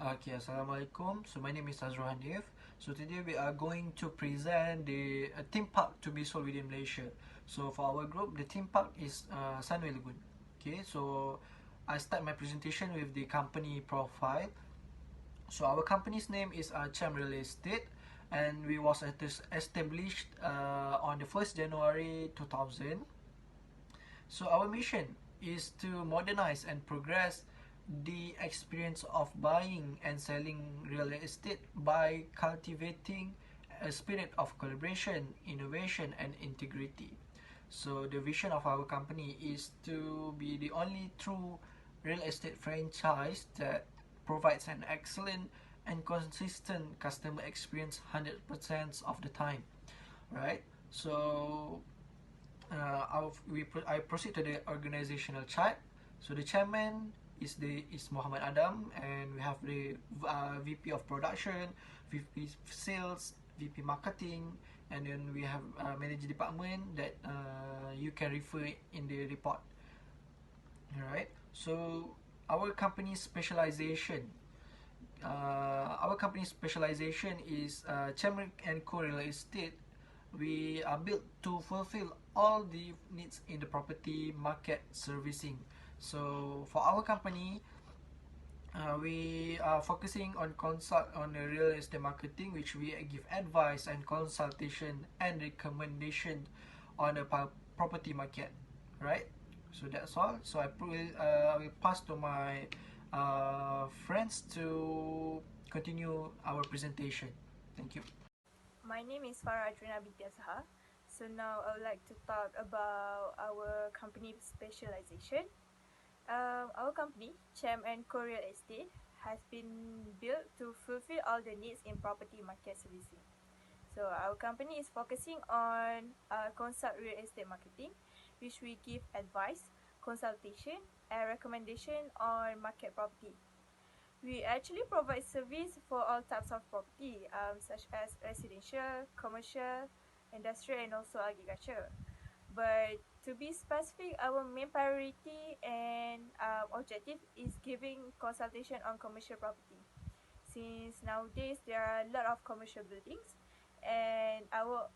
Okay, Assalamualaikum. So my name is HANIFF. So today we are going to present the theme park to be sold within Malaysia. So for our group, the theme park is Sunway Lagoon. Okay, so I start my presentation with the company profile. So our company's name is Cham Real Estate, and we was established on the 1st January 2000. So our mission is to modernize and progress the experience of buying and selling real estate by cultivating a spirit of collaboration, innovation, and integrity. So the vision of our company is to be the only true real estate franchise that provides an excellent and consistent customer experience 100% of the time, right? So I proceed to the organizational chart. So the chairman is Muhammad Adam, and we have the VP of production, VP sales, VP marketing, and then we have manager department that you can refer in the report. Alright, so our company's specialization. Our company's specialization is Chairman and Co Real Estate. We are built to fulfill all the needs in the property market servicing. So for our company, we are focusing on the real estate marketing, which we give advice and consultation and recommendation on the property market, right? So that's all. So I will pass to my friends to continue our presentation. Thank you. My name is FARA. So now I would like to talk about our company specialization. Our company, Cham and Co Real Estate, has been built to fulfill all the needs in property market servicing. So our company is focusing on consult real estate marketing, which we give advice, consultation, and recommendation on market property. We actually provide service for all types of property, such as residential, commercial, industrial, and also agriculture. But to be specific, our main priority and objective is giving consultation on commercial property. Since nowadays there are a lot of commercial buildings, and our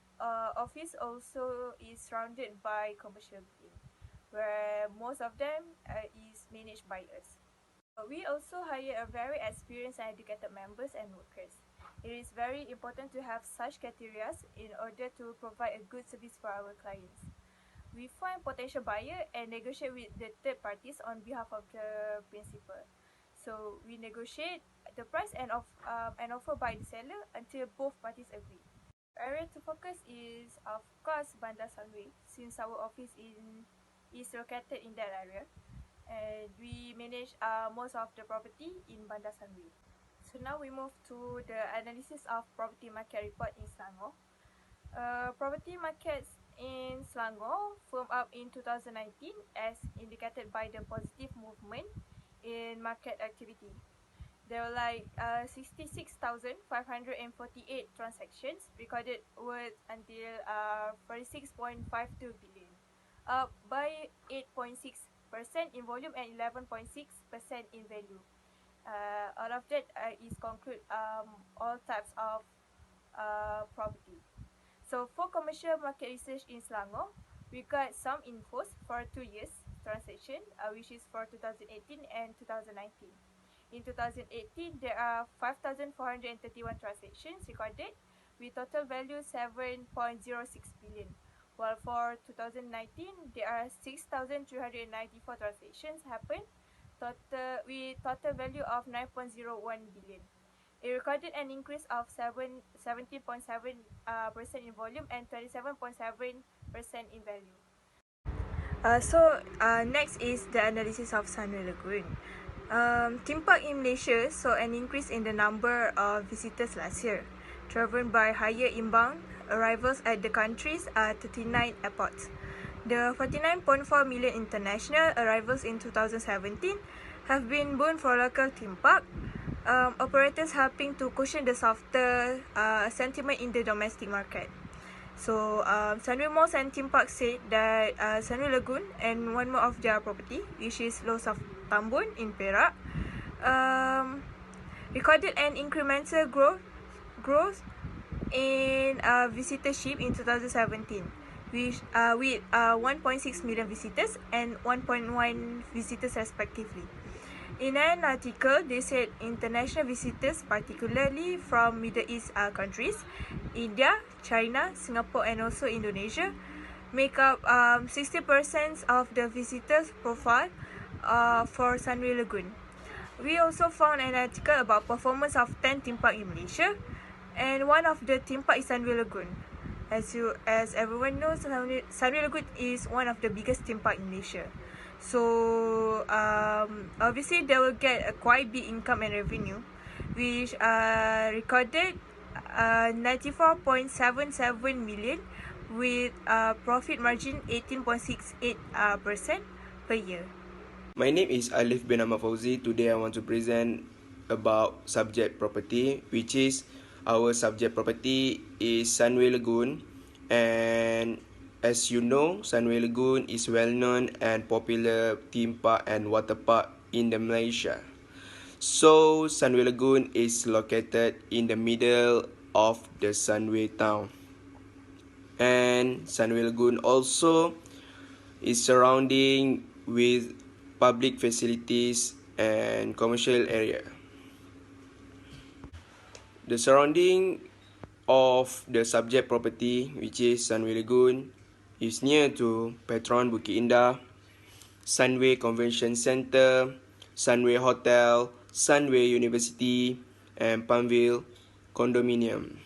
office also is surrounded by commercial buildings, where most of them is managed by us. We also hire a very experienced and educated members and workers. It is very important to have such criteria in order to provide a good service for our clients. We find potential buyer and negotiate with the third parties on behalf of the principal. So we negotiate the price and offer by the seller until both parties agree. Area to focus is of course Bandar Sunway, since our office is located in that area, and we manage most of the property in Bandar Sunway. So now we move to the analysis of property market report in Selangor. Property markets in Selangor firmed up in 2019 as indicated by the positive movement in market activity. There were 66,548 transactions recorded worth until 46.52 billion, up by 8.6% in volume and 11.6% in value. All of that is conclude all types of property. So for commercial market research in Selangor, we got some infos for 2 years transaction, which is for 2018 and 2019. In 2018, there are 5,431 transactions recorded with total value 7.06 billion. While for 2019, there are 6,394 transactions happened, with total value of 9.01 billion. It recorded an increase of 17.7% in volume and 27.7% in value. Next is the analysis of Sunway Lagoon. Theme park in Malaysia saw an increase in the number of visitors last year, driven by higher inbound arrivals at the country's 39 airports. The 49.4 million international arrivals in 2017 have been boon for local theme park operators, helping to cushion the softer sentiment in the domestic market. So, Sunway Malls and Theme Park said that Sunway Lagoon and one more of their property, which is Los of Tambun in Perak, recorded an incremental growth in visitorship in 2017, with 1.6 million visitors and 1.1 visitors respectively. In an article, they said international visitors, particularly from Middle East countries, India, China, Singapore and also Indonesia, make up 60% of the visitors profile for Sunway Lagoon. We also found an article about performance of 10 theme parks in Malaysia, and one of the theme parks is Sunway Lagoon. As everyone knows, Sunway Lagoon is one of the biggest theme parks in Malaysia. So obviously they will get a quite big income and revenue, which recorded 94.77 million with profit margin 18.68% per year. My name is ALIFF bin Ahmad Fauzi. Today I want to present about subject property, which is our subject property is Sunway Lagoon, and as you know, Sunway Lagoon is well known and popular theme park and water park in the Malaysia. So Sunway Lagoon is located in the middle of the Sunway town, and Sunway Lagoon also is surrounding with public facilities and commercial area. The surrounding of the subject property, which is Sunway Lagoon, is near to Petron Bukit Indah, Sunway Convention Centre, Sunway Hotel, Sunway University, and Palmville Condominium.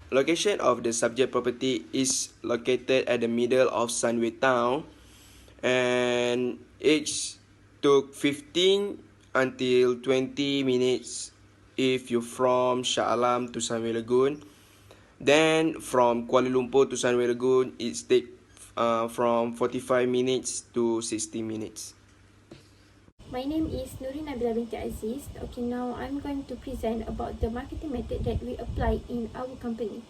Location of the subject property is located at the middle of Sunway town, and it took 15 until 20 minutes if you from Shah Alam to Sunway Lagoon. Then from Kuala Lumpur to Sunway Lagoon, it takes from 45 minutes to 60 minutes. My name is Nurin Nabilah binti Aziz. Okay, now I'm going to present about the marketing method that we apply in our company.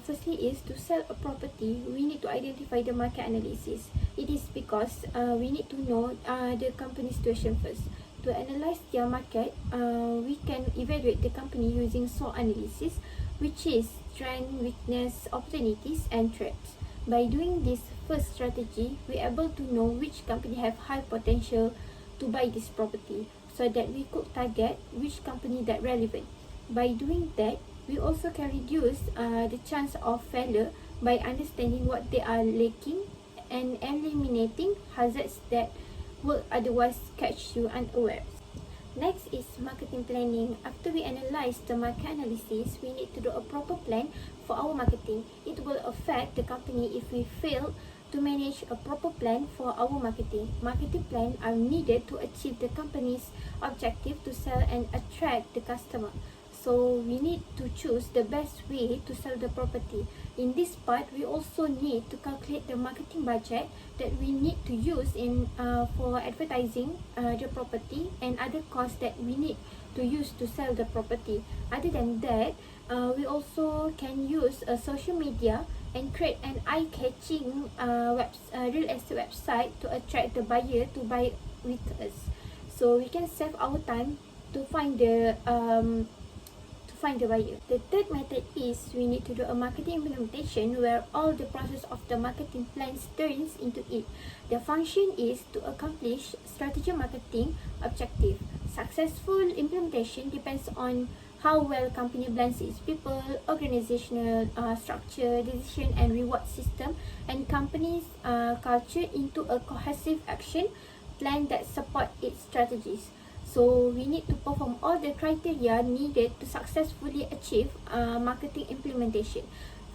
Firstly is to sell a property, we need to identify the market analysis. It is because we need to know the company situation first. To analyze their market, we can evaluate the company using SWOT analysis, which is strength, weakness, opportunities and threats. By doing this first strategy, we are able to know which company have high potential to buy this property, so that we could target which company that relevant. By doing that, we also can reduce the chance of failure by understanding what they are lacking and eliminating hazards that will otherwise catch you unaware. Next is marketing planning. After we analyze the market analysis, we need to do a proper plan for our marketing. It will affect the company if we fail to manage a proper plan for our marketing. Marketing plans are needed to achieve the company's objective to sell and attract the customer. So we need to choose the best way to sell the property. In this part, we also need to calculate the marketing budget that we need to use for advertising the property and other costs that we need to use to sell the property. Other than that, we also can use social media and create an eye-catching real estate website to attract the buyer to buy with us. So we can save our time to find the buyer. The third method is we need to do a marketing implementation where all the process of the marketing plans turns into it. The function is to accomplish strategic marketing objective. Successful implementation depends on how well company blends its people, organizational structure, decision and reward system, and company's culture into a cohesive action plan that support its strategies. So we need to perform all the criteria needed to successfully achieve marketing implementation.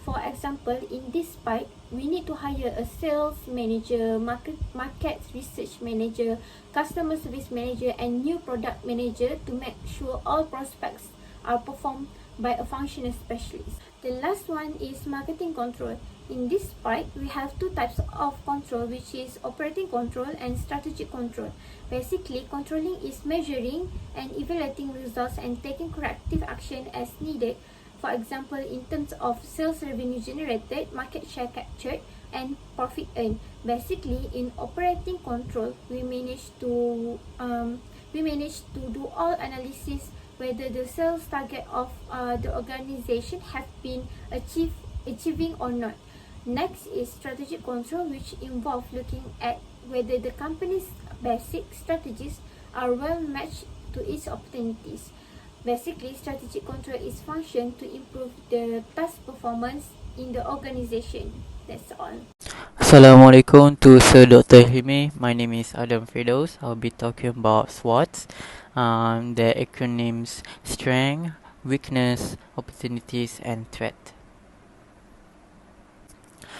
For example, in this part, we need to hire a sales manager, market research manager, customer service manager, and new product manager to make sure all prospects are performed by a functional specialist. The last one is marketing control. In this part, we have two types of control, which is operating control and strategic control. Basically, controlling is measuring and evaluating results and taking corrective action as needed. For example, in terms of sales revenue generated, market share captured, and profit earned. Basically, in operating control, we manage to do all analysis whether the sales target of the organization have been achieving or not. Next is strategic control, which involve looking at whether the company's basic strategies are well matched to its opportunities. Basically, strategic control is function to improve the task performance in the organization. That's all. Assalamualaikum to Sir Dr. Hime. My name is Adam FIRDAUS. I'll be talking about SWOTs. The acronyms strength, weakness, opportunities, and threat.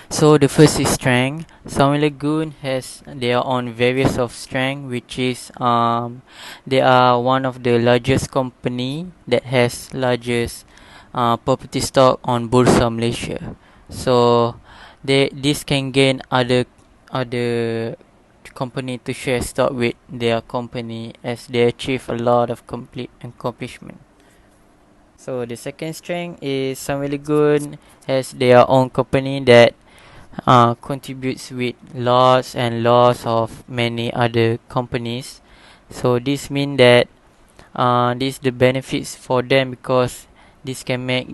So the first is strength. Sunway Lagoon has their own various of strength, which is they are one of the largest company that has largest property stock on Bursa Malaysia. So this can gain other company to share stock with their company as they achieve a lot of complete accomplishment. So the second strength is Sunway Lagoon has their own company that contributes with lots and lots of many other companies. So this means that this the benefits for them because this can make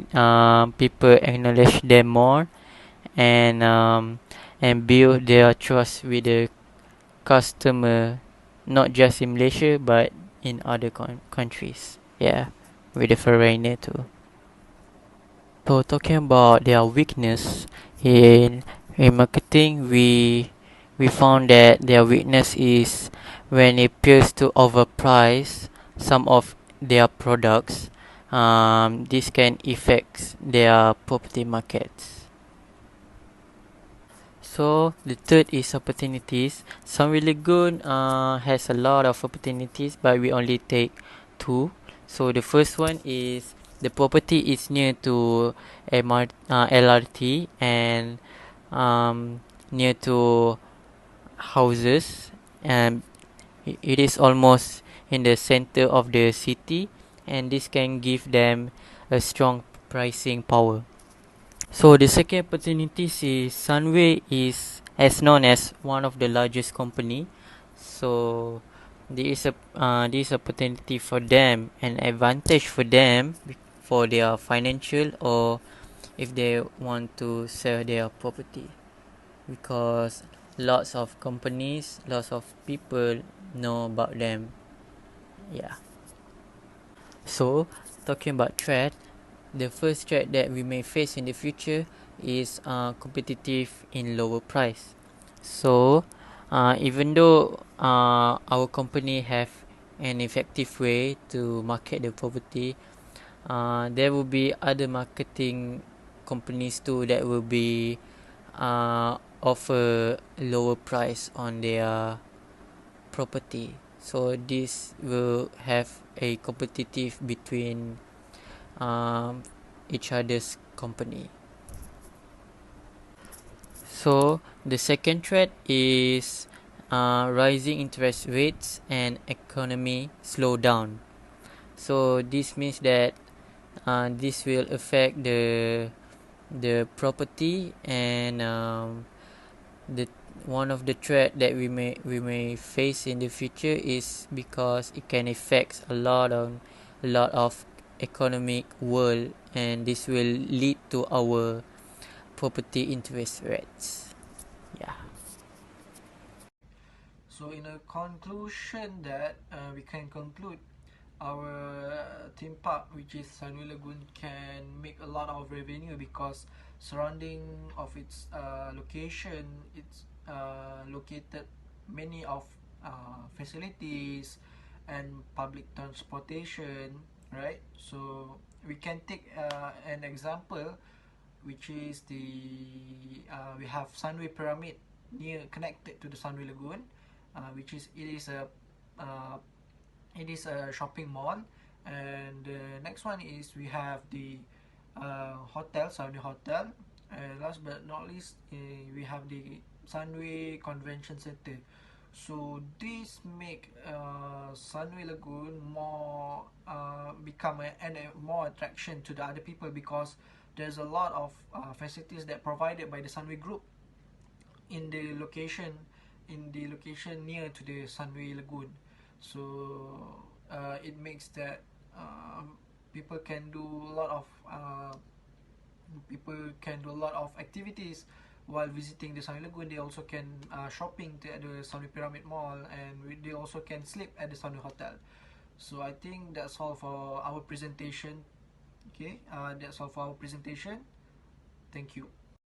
people acknowledge them more and build their trust with the customer, not just in Malaysia but in other countries. Yeah, with the foreigner too. So talking about their weakness in marketing, we found that their weakness is when it appears to overprice some of their products. This can affect their property markets. So the third is opportunities. Sunway Lagoon has a lot of opportunities, but we only take two. So the first one is the property is near to LRT and near to houses, and it is almost in the center of the city, and this can give them a strong pricing power. So the second opportunities is Sunway is as known as one of the largest company. So there is opportunity for them, an advantage for them for their financial or if they want to sell their property because lots of companies, lots of people know about them. Yeah. So talking about threat, the first threat that we may face in the future is competitive in lower price. So, even though our company have an effective way to market the property, there will be other marketing companies too that will be offer lower price on their property. So this will have a competitive between um, each other's company. So the second threat is rising interest rates and economy slowdown. So this means that this will affect the property and the one of the threat that we may face in the future is because it can affect a lot of economic world, and this will lead to our property interest rates. Yeah. So in a conclusion that we can conclude our theme park, which is Sunway Lagoon, can make a lot of revenue because surrounding of its location, it's located many of facilities and public transportation, right? So we can take an example, which is we have Sunway Pyramid near connected to the Sunway Lagoon, which is uh, it is a shopping mall. And the next one is we have the hotel, Sunway Hotel, and last but not least we have the Sunway Convention Center. So this make Sunway Lagoon more become a more attraction to the other people because there's a lot of facilities that provided by the Sunway Group in the location near to the Sunway Lagoon. So it makes that people can do a lot of activities while visiting the Sunway Lagoon. They also can shopping at the Sunway Pyramid Mall, and they also can sleep at the Sunway Hotel. So I think that's all for our presentation. Okay, that's all for our presentation. Thank you.